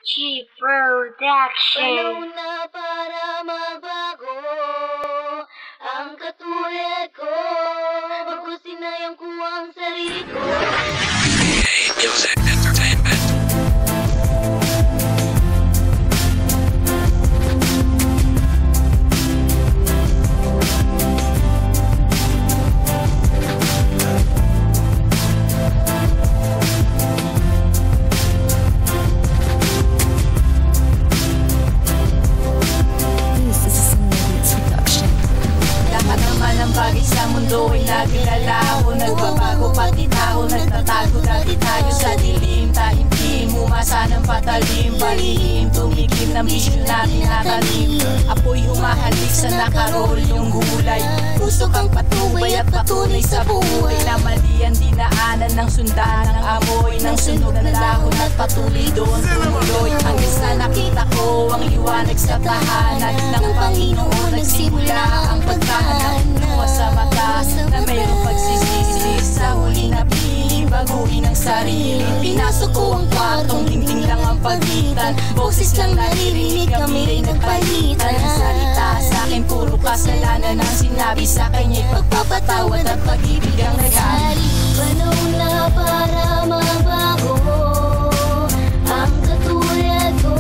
G Production. Panahon na para magbago ang katulad ko. Magkusinayan ko ang sarili ko. Music Entertainment. Bagay sa mundo ay naglalaro, nagbabago pati tao, nagtatago dati tayo sa dilim. Taimtim, umasa ng patalim, balihim, tumigim ng bisyo natin natalim. Apoy humahalik sa nakarol yung gulay, puso kang patubay at patunay sa buhay. Na mali ang dinaanan ng sundan ng amoy, ng sunog ng dahon at patuloy doon tumuloy. Hanggang sa nakita ko ang liwanag sa tahanan ng Panginoon, nagsimula ang pagtahanan sa mata na mayroong pagsisisi. Sa huli na pili, baguhin ang sarili. Pinasok ko ang kwartong, dingding lang ang pagitan. Boses lang naririnig, kami rin nagpalitan. Ang salita sa akin, puro kasalanan. Ang sinabi sa kanya'y pagpapatawad at pag-ibig ang nag-aali. Panahon na para magbago ang katulad ko.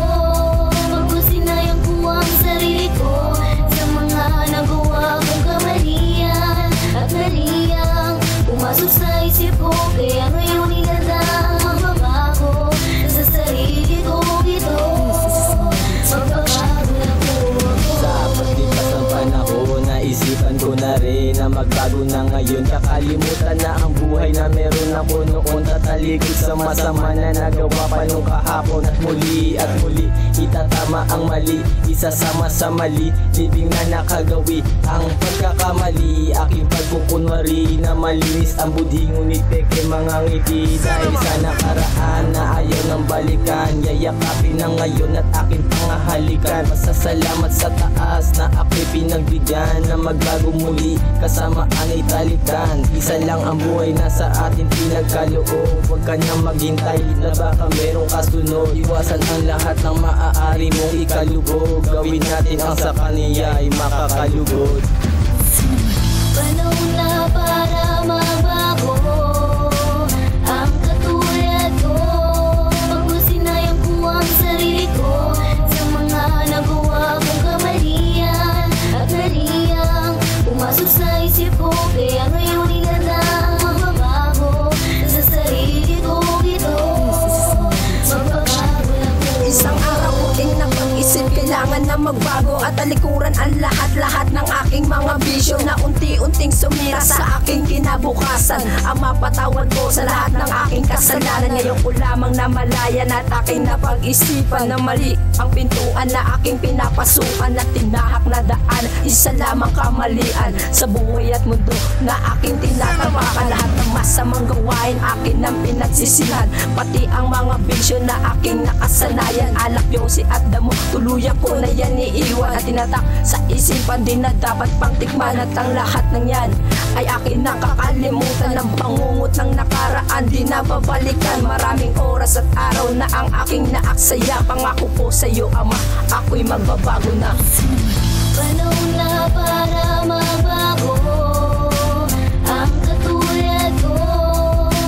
Magkusinayan ko ang sarili ko sa mga nagawa kong kamalian at nariyang pumasok sa isip ko. Kaya ngayon inadang magbabago sa sarili ko ito. Magbabago na po ako. Sa paglipas ng panahon, naisipan ko na rin na magbago na ngayon. Kakalimutan na ang buhay na meron ako noon. Tatalikod sa masama na nagawa pa nung kahapon. At muli itatama ang mali, isasama sa mali. Libing na nakagawi ang pagkakamali. Aking pagkukunwari na malinis ang budhi, ngunit peke mga ngiti. Dahil sa nakaraan na ayaw ng balikan, yayakapin na ngayon at aking pangahalikan. Pasasalamat sa taas na ako'y pinagbigyan na magbago muli, kasamaan ay talikan. Isa lang ang buhay na sa atin pinagkaloob. Huwag ka na maghintay na baka merong kasunod. Iwasan ang lahat ng maaari mong ikalugod. Gawin natin ang sa kaniya ay makakalugod. Panahon na para magbago ang katulad ko. Magkusinayan ko ang sarili ko sa mga nagawa kong kamalian at nariyang pumasok sa isip ko. Kaya ngayon inadang magbabago sa sarili ko ito. Magbabago na po. Isang araw uling napag-isip, kailangan na magbago at talikuran ang lahat-lahat ng aking mga bisyo na unti-unting sumira sa aking kinabukasan. Ang mapatawad ko sa lahat ng aking kasalanan. Ngayon ko lamang namalayan at aking napag-isipan na mali ang pintuan na aking pinapasukan at tinahak na daan. Isa lamang kamalian sa buhay at mundo na aking tinatapakan. Lahat ng masamang gawain akin ang pinagsisihan, pati ang mga bisyo na aking nakasanayan. Alak yosi at damo, tuluyan ko na yan iiwan at tinatak sa isipan din na dapat pang tikman. At ang lahat ng yan ay akin nakakalimutan. Ng pangungot ng nakaraan di na babalikan. Maraming oras at araw na ang aking naaksaya. Pangako po sa'yo Ama, ako'y magbabago na. Panahon na para magbago ang katulad ko.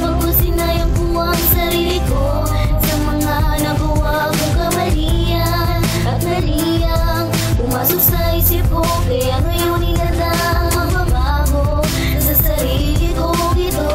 Magkusinayan ko ang sarili ko sa mga nagawa kong kamalian at nariyang pumasok sa isip ko. Kaya ngayon inadang magbabago sa sarili ko ito.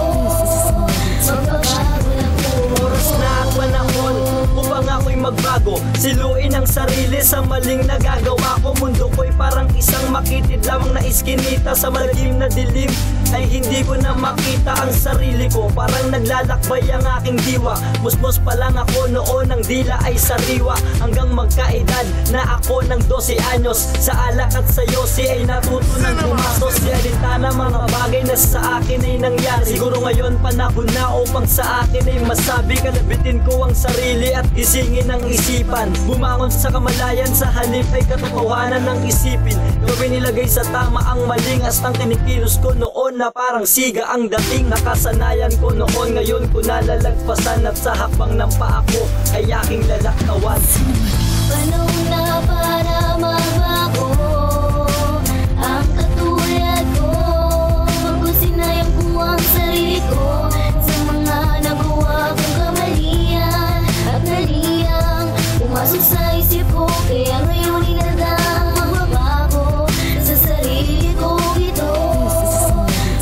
Magbabago na po. Oras na at panahon upang ako'y magbago. Siluin ang sarili sa maling nagagawa ko. Mundo ko'y parang isang makitid lamang na iskinita. Sa madilim na dilim ay hindi ko na makita ang sarili ko. Parang naglalakbay ang aking diwa. Musmos pa lang ako noon, ang dila ay sariwa. Hanggang magkaedad na ako ng 12 anyos. Sa alak at sa yosi ay natuto ng pumastos. Realita na mga bagay na sa akin ay nangyari. Siguro ngayon panahon na upang sa akin ay masabi. Kalabitin ko ang sarili at gisingin ang isipan. Bumangon sa kamalayan, sa halip ay katotohanan ng isipin. Gawin nilagay sa tama ang maling astang kinikilos ko noon na parang siga ang dating. Nakasanayan ko noon, ngayon ko nalalagpasan at sa hakbang ng paa ko ay aking lalaktawan. Kaya ngayon inadang magbabago sa sarili ko ito.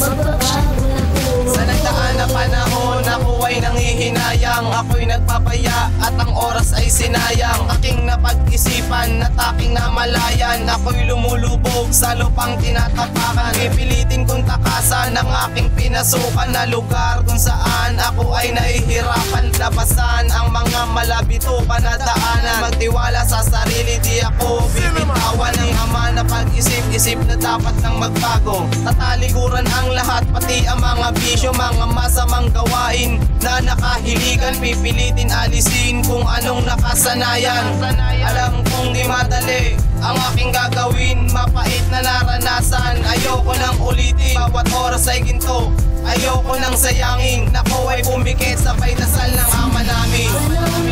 Magbabago na po. Sa nagdaan na panahon, ako ay nanghihinayang. Ako'y nagpapaya at ang oras ay sinayang. Aking napag-isipan at aking namalayan. Ako'y lumulubog sa lupang tinatapakan. Pipilitin kong takasan ang aking pinasukan na lugar kung saan ako ay nahihirapan. Labasan ang mga malabitukan na daanan. Magtiwala sa sarili, di ako bibitawan. Ng ama na pag-isip-isip na dapat nang magbago. Tatalikuran ang lahat, pati ang mga bisyo, mga masamang gawain na nakahiligan. Pipilitin alisin kung anong nakasanayan. Alam kong di madali ang aking gagawin, mapait na naranasan. Ayoko nang ulitin, bawat oras ay ginto. Ayoko nang sayangin, nako ay pumikit sabay dasal ng ama namin. Walang